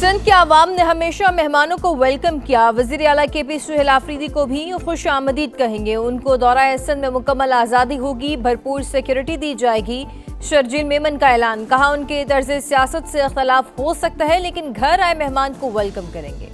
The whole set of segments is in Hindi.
सिंध के आवाम ने हमेशा मेहमानों को वेलकम किया। वजीर आला KP सुहेल आफरीदी को भी खुश आमदीद कहेंगे। उनको दौरा सिंध में मुकम्मल आज़ादी होगी, भरपूर सिक्योरिटी दी जाएगी। शरजील मेमन का ऐलान, कहा उनके तर्ज सियासत से इख्तलाफ हो सकता है लेकिन घर आए मेहमान को वेलकम करेंगे।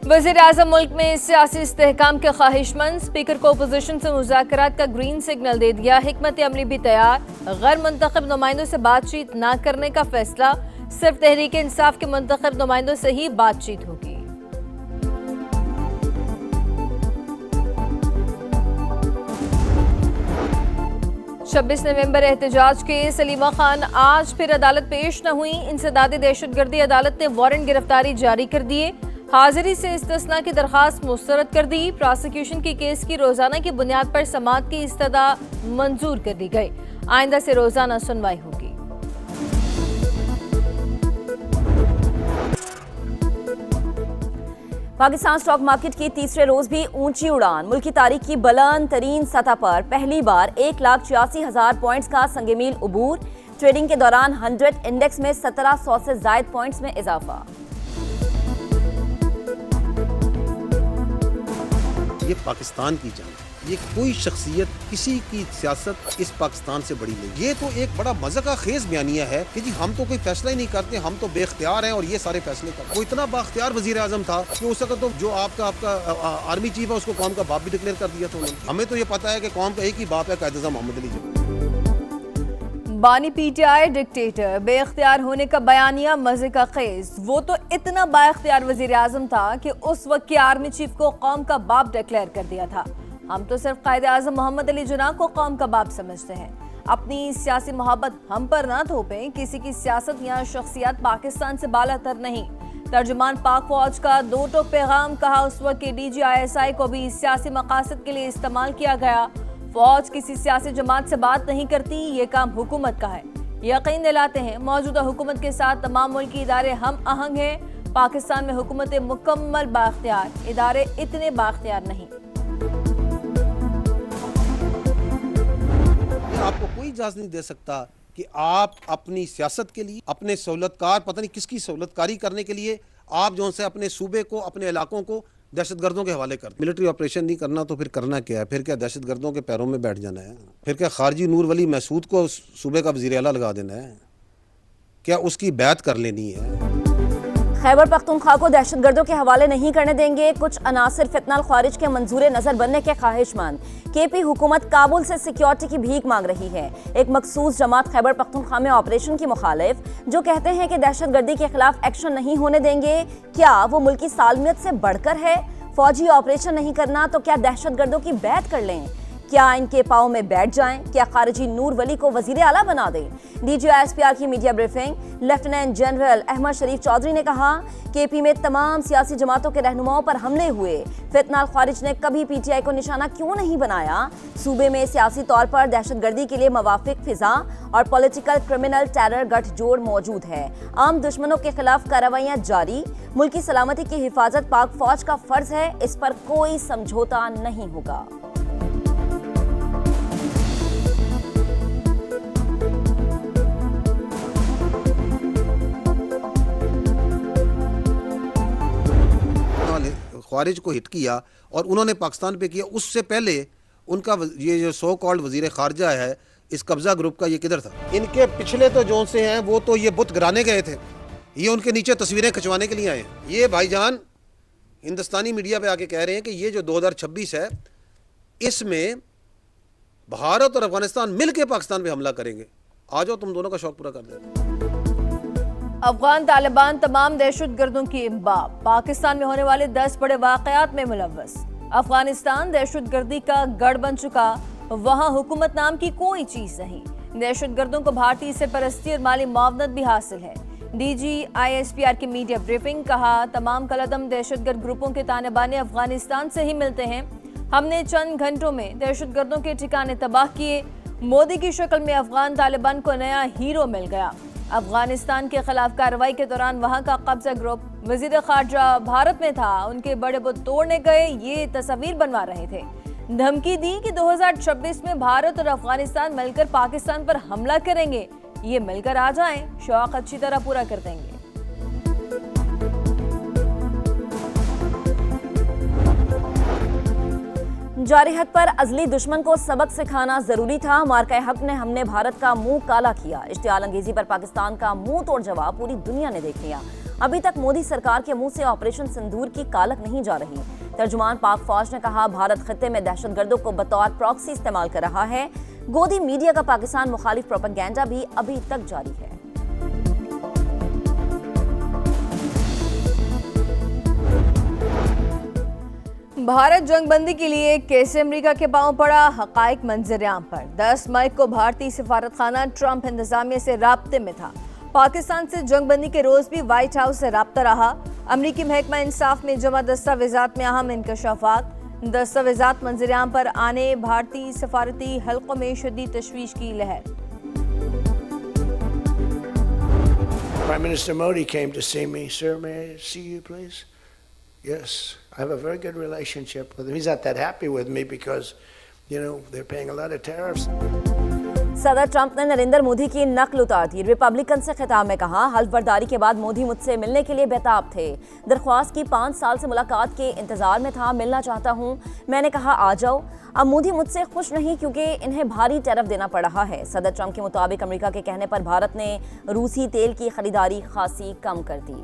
वज़ीर आज़म मुल्क में सियासी इस्तेहकाम के ख्वाहिशमंद, स्पीकर को अपोजिशन से मुज़ाकरात का ग्रीन सिग्नल दे दिया। हिकमत अमली भी तैयार, गैर मुंतखब नुमाइंदों से बातचीत न करने का फैसला, सिर्फ तहरीक इंसाफ के मुंतखब नुमाइंदों से ही बातचीत होगी। छब्बीस नवंबर एहतजाज के सलीमा खान आज फिर अदालत पेश न हुई। इंसदाद दहशतगर्दी अदालत ने वारंट गिरफ्तारी जारी कर दिए। हाजिरी से इस्तिस्ना की दरखास्त मुस्तरद कर दी। प्रोसिक्यूशन की केस की रोजाना की बुनियाद पर समाअत की इस्तदा मंजूर कर दी गई। आइंदा से रोजाना सुनवाई होगी। पाकिस्तान स्टॉक मार्केट की तीसरे रोज भी ऊंची उड़ान। मुल्क की तारीख की बुलंद तरीन सतह पर पहली बार 1,86,000 पॉइंट्स का संगमील उबूर। ट्रेडिंग के दौरान 100 इंडेक्स में 1700 से जायद पॉइंट्स में इजाफा। ये पाकिस्तान की जंग, ये कोई शख्सियत किसी की सियासत इस पाकिस्तान से बड़ी नहीं। ये तो एक बड़ा मज़ा का खेज बयानिया है कि जी हम तो कोई फैसला ही नहीं करते, हम तो बेख्तियार हैं और ये सारे फैसले करते। वो इतना बाख्तियार वजीर आजम था कि उस वक्त तो जो आपका आर्मी चीफ है उसको कौम का बाप भी डिक्लेयर कर दिया था उन्होंने। हमें तो ये पता है कि कौम का एक ही बाप है, कायद-ए-आज़म मोहम्मद अली जिन्ना। बानी PTI डिक्टेटर, बेख्तियार होने का बयानिया मजे का खेज। वो तो इतना बाख्तियार वजीर आजम था कि उस वक्त के आर्मी चीफ को कौम का बाप डिक्लेयर कर दिया था। हम तो सिर्फ कायद-ए-आज़म मोहम्मद अली जिन्ना को कौम का बाप समझते हैं। अपनी सियासी मोहब्बत हम पर ना थोपें। किसी की सियासत या शख्सियत पाकिस्तान से बालातर नहीं। तर्जुमान पाक फौज का दो टोक पैगाम, कहा उस वक्त के DG ISI को भी सियासी मकासद के लिए इस्तेमाल किया गया। फौज किसी सियासी जमात से बात नहीं करती, ये काम हुकूमत का है। यकीन दिलाते हैं मौजूदा हुकूमत के साथ तमाम मुल्की इदारे हम आहंग हैं। पाकिस्तान में हुकूमत मुकम्मल बाख्तियार, इदारे इतने बाख्तियार नहीं। आपको कोई इजाज़त नहीं दे सकता कि आप अपनी सियासत के लिए, अपने सहूलतकार, पता नहीं किसकी सहूलतकारी करने के लिए आप जो से अपने सूबे को, अपने इलाकों को दहशतगर्दों के हवाले कर। मिलिट्री ऑपरेशन नहीं करना तो फिर करना क्या है? फिर क्या दहशतगर्दों के पैरों में बैठ जाना है? फिर क्या खारजी नूर वली महसूद को सूबे का वज़ीर आला लगा देना है? क्या उसकी बैत कर लेनी है? खैबर पख्तूनख्वा को दहशतगर्दों के हवाले नहीं करने देंगे। कुछ अनासिर फितनाल खारिज के मंजूर नजर बनने के ख्वाहिशमंद। KP हुकूमत काबुल से सिक्योरिटी की भीख मांग रही है। एक मखसूस जमात खैबर पख्तूनख्वा में ऑपरेशन की मुखालिफ, जो कहते हैं कि दहशतगर्दी के खिलाफ एक्शन नहीं होने देंगे। क्या वो मुल्की सालमियत से बढ़कर है? फौजी ऑपरेशन नहीं करना तो क्या दहशतगर्दों की बैत कर लें? क्या इनके पाँव में बैठ जाएं? क्या खारिजी नूर वली को वजीर आला बना दें? DG ISPR की media briefing. Lieutenant general Ahmed Sharif Chaudhry ने कहा KP में तमाम सियासी जमातों के रहनुमाओं पर हमले हुए। फितनाल खारिज ने कभी PTI को निशाना क्यों नहीं बनाया? सूबे में सियासी तौर पर दहशतगर्दी के लिए मवाफिक फिजा और पॉलिटिकल क्रिमिनल टेरर गठजोड़ मौजूद है। आम दुश्मनों के खिलाफ कार्रवाइयां जारी। मुल्की सलामती की हिफाजत पाक फौज का फर्ज है, इस पर कोई समझौता नहीं होगा। ख्वारिज को हिट किया और उन्होंने पाकिस्तान पे किया, उससे पहले उनका ये जो सो कॉल्ड वजीर खारजा है इस कब्जा ग्रुप का, ये किधर था? इनके पिछले तो जो से हैं वो तो ये बुत गिराने गए थे, ये उनके नीचे तस्वीरें खिंचवाने के लिए आए हैं। ये भाईजान हिंदुस्तानी मीडिया पे आके कह रहे हैं कि ये जो 2026 है इसमें भारत और अफगानिस्तान मिल के पाकिस्तान पे हमला करेंगे। आ जाओ तुम दोनों का शौक पूरा कर देते। अफगान तालिबान तमाम दहशतगर्दों की इम्बाब। पाकिस्तान में होने वाले 10 बड़े वाकयात में मुलव्वस। अफगानिस्तान दहशतगर्दी का गढ़ बन चुका, वहां हुकूमत नाम की कोई चीज नहीं। दहशतगर्दों को भारतीय सरपरस्ती और माली मुआवनत भी हासिल है। DG ISPR की मीडिया ब्रीफिंग, कहा तमाम कलदम दहशतगर्द ग्रुपों के तानेबाने अफगानिस्तान से ही मिलते हैं। हमने चंद घंटों में दहशतगर्दों के ठिकाने तबाह किए। मोदी की शक्ल में अफगान तालिबान को नया हीरो मिल गया। अफगानिस्तान के खिलाफ कार्रवाई के दौरान वहां का कब्जा ग्रुप वजीर खारजा भारत में था, उनके बड़े बुत तोड़ने गए, ये तस्वीर बनवा रहे थे। धमकी दी कि 2026 में भारत और अफगानिस्तान मिलकर पाकिस्तान पर हमला करेंगे, ये मिलकर आ जाएं, शौक अच्छी तरह पूरा कर देंगे। जारी हक पर अजली दुश्मन को सबक सिखाना जरूरी था। मार्का हक ने हमने भारत का मुंह काला किया। इश्तियाल अंगेजी पर पाकिस्तान का मुंह तोड़ जवाब पूरी दुनिया ने देख लिया। अभी तक मोदी सरकार के मुंह से ऑपरेशन सिंदूर की कालक नहीं जा रही। तर्जुमान पाक फौज ने कहा, भारत खत्ते में दहशतगर्दों को बतौर प्रॉक्सी इस्तेमाल कर रहा है। गोदी मीडिया का पाकिस्तान मुखालिफ प्रोपेगेंडा भी अभी तक जारी है। भारत जंगबंदी के लिए कैसे अमेरिका के पांव पड़ा, हकाइक मंजर-ए-आम पर। 10 मई को भारतीय सफारतखाना ट्रंप इंतजामिया से राब्ते में था। पाकिस्तान से जंगबंदी के रोज भी व्हाइट हाउस से राब्ता रहा। अमरीकी महकमा इंसाफ में जमा दस्तावेजात में अहम इंकशाफात। दस्तावेजात मंजर-ए-आम पर आने भारतीय सफारती हल्कों में शदीद तशवीश की लहर। Prime Minister Modi came to see me. Sir, may I see you, please? Yes, I have a very good relationship with him. He's not that happy with me because, they're paying a lot of tariffs. सदर ट्रंप ने नरेंद्र मोदी की नकल उतार दी। रिपब्लिकन से खिताब में कहा, हल्फ बर्दारी के बाद मोदी मुझसे मिलने के लिए बेताब थे। दरख्वास्त की 5 साल से मुलाकात के इंतजार में था। मिलना चाहता हूं। मैंने कहा आ जाओ। अब मोदी मुझसे खुश नहीं क्योंकि इन्हें भारी टैरिफ देना पड़ रहा है। सदर ट्रंप के मुताबिक अमेरिका के कहने पर भारत ने रूसी तेल की खरीदारी खासी कम कर दी।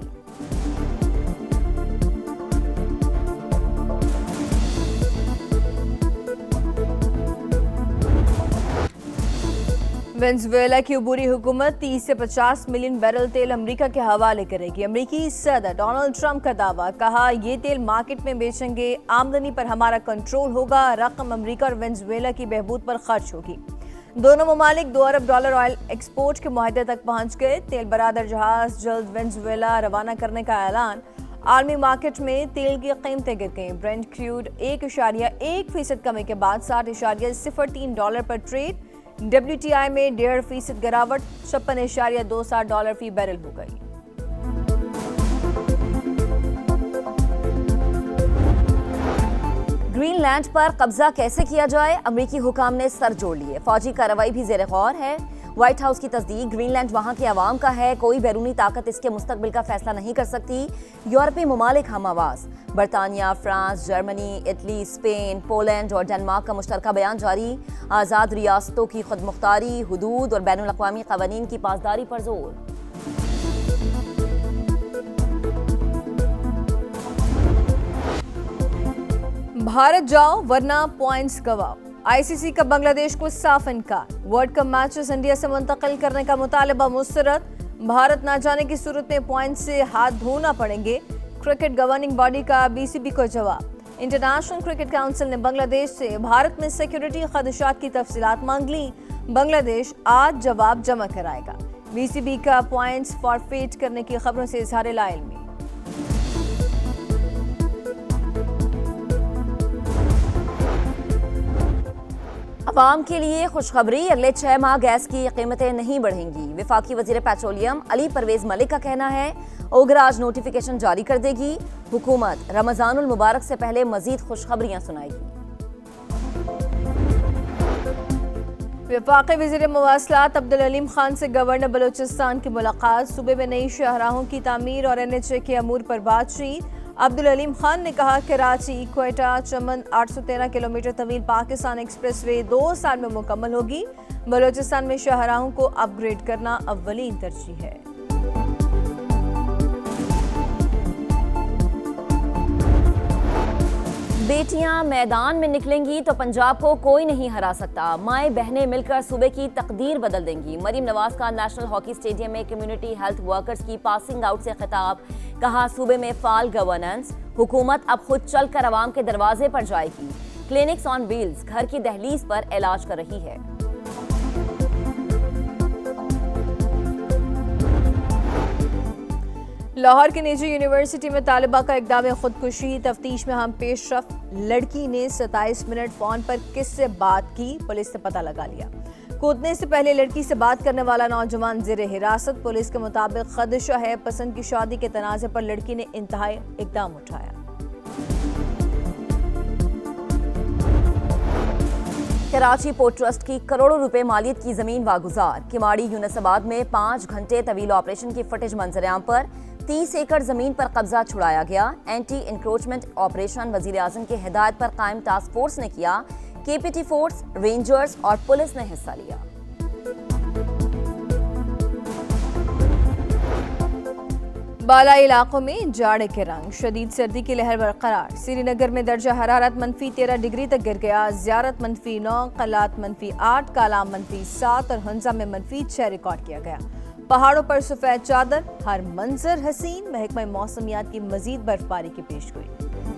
वेनेजुएला की अबूरी हुकूमत 30 से 50 मिलियन बैरल तेल अमेरिका के हवाले करेगी। अमेरिकी सदर डोनाल्ड ट्रंप का दावा, कहा ये तेल मार्केट में बेचेंगे, आमदनी पर हमारा कंट्रोल होगा, रकम अमेरिका और वेनेजुएला की बहबूद पर खर्च होगी। दोनों ममालिक $2 अरब ऑयल एक्सपोर्ट के मुआहदे तक पहुंच गए। तेल बरादर जहाज जल्द वेनेजुएला रवाना करने का ऐलान। आलमी मार्केट में तेल की कीमतें गिर गईं। ब्रेंट क्रूड 1.1% कमी के बाद $60.03 पर ट्रेड। WTI में 1.5% गिरावट, $56.27 फी बैरल हो गई। ग्रीनलैंड पर कब्जा कैसे किया जाए, अमेरिकी हुकाम ने सर जोड़ लिए। फौजी कार्रवाई भी ज़ेर गौर है। व्हाइट हाउस की तस्दीक, ग्रीनलैंड वहां के अवाम का है, कोई बैरूनी ताकत इसके मुस्तकबिल का फैसला नहीं कर सकती। यूरोपीय ममालिक हम आवाज। बरतानिया, France, Germany, Italy, Spain, Poland और डेनमार्क का मुश्तरका बयान जारी। आज़ाद रियासतों की खुद मुख्तारी, हुदूद और बैनुल अक़वामी क़वानीन की पासदारी पर जोर। भारत जाओ वरना पॉइंट्स गवाओ। आईसीसी का बांग्लादेश को साफ इनकार। वर्ल्ड कप मैचेस इंडिया से मुंतकिल करने का मुतालबा मुस्तरद। भारत ना जाने की सूरत में पॉइंट से हाथ धोना पड़ेंगे। क्रिकेट गवर्निंग बॉडी का बीसीबी को जवाब। इंटरनेशनल क्रिकेट काउंसिल ने बांग्लादेश से भारत में सिक्योरिटी खदशात की तफसीलात मांग ली। बांग्लादेश आज जवाब जमा कराएगा। बीसीबी का पॉइंट्स फॉरफेट करने की खबरों से इजहार लाइल्मी। अवाम के लिए खुशखबरी, अगले 6 माह गैस की कीमतें नहीं बढ़ेंगी। वफाकी वजीर पेट्रोलियम अली परवेज मलिक का कहना है, ओगराज नोटिफिकेशन जारी कर देगी। हुकूमत रमजानुल मुबारक से पहले मजीद खुशखबरियां सुनाएगी। वफाकी वजीर मवासलात अब्दुल अलीम खान से गवर्नर बलूचिस्तान की मुलाकात। सूबे में नई शाहराहों की तामीर और NHA के अमूर पर बातचीत। अब्दुल अलीम खान ने कहा, कराची क्वेटा चमन 813 किलोमीटर तवील पाकिस्तान एक्सप्रेसवे 2 साल में मुकम्मल होगी। बलूचिस्तान में शाहराहों को अपग्रेड करना अव्वलीन तरजीह है। बेटियां मैदान में निकलेंगी तो पंजाब को कोई नहीं हरा सकता। माएँ बहनें मिलकर सूबे की तकदीर बदल देंगी। मरीम नवाज का नेशनल हॉकी स्टेडियम में कम्युनिटी हेल्थ वर्कर्स की पासिंग आउट से खिताब। कहा, सूबे में फाल गवर्नेंस, हुकूमत अब खुद चलकर अवाम के दरवाजे पर जाएगी। क्लिनिक्स ऑन व्हील्स घर की दहलीज पर इलाज कर रही है। लाहौर की निजी यूनिवर्सिटी में तालिबा का इक़दाम खुदकुशी। तफ्तीश में हम पेशरफ। लड़की ने 27 मिनट फोन पर किससे बात की, पुलिस ने पता लगा लिया। कूदने से पहले लड़की से बात करने वाला नौजवान ज़ेरे हिरासत। पुलिस के मुताबिक खदशा है पसंद की शादी के तनाज़े पर लड़की ने इंतहाई इक़दाम उठाया। कराची पोर्ट ट्रस्ट की करोड़ों रुपए मालियत की जमीन वागुजार। किमाड़ी यूनिसाबाद में 5 घंटे तवील ऑपरेशन की फुटेज मंजरेआम पर 30 एकड़ जमीन पर कब्जा छुड़ाया गया। एंटी इंक्रोचमेंट ऑपरेशन वजीर आजम की हिदायत पर कायम टास्क फोर्स ने किया। केपीटी फोर्स, रेंजर्स और पुलिस ने हिस्सा लिया। बालाई इलाकों में जाड़े के रंग, शदीद सर्दी की लहर बरकरार। श्रीनगर में दर्जा हरारत -13 डिग्री तक गिर गया। ज़ियारत -9, कलात -8, कालाम -7 और हंजा में -6 रिकॉर्ड किया गया। पहाड़ों पर सफेद चादर, हर मंजर हसीन। महकमा मौसमियात की मजीद बर्फबारी की पेशगोई।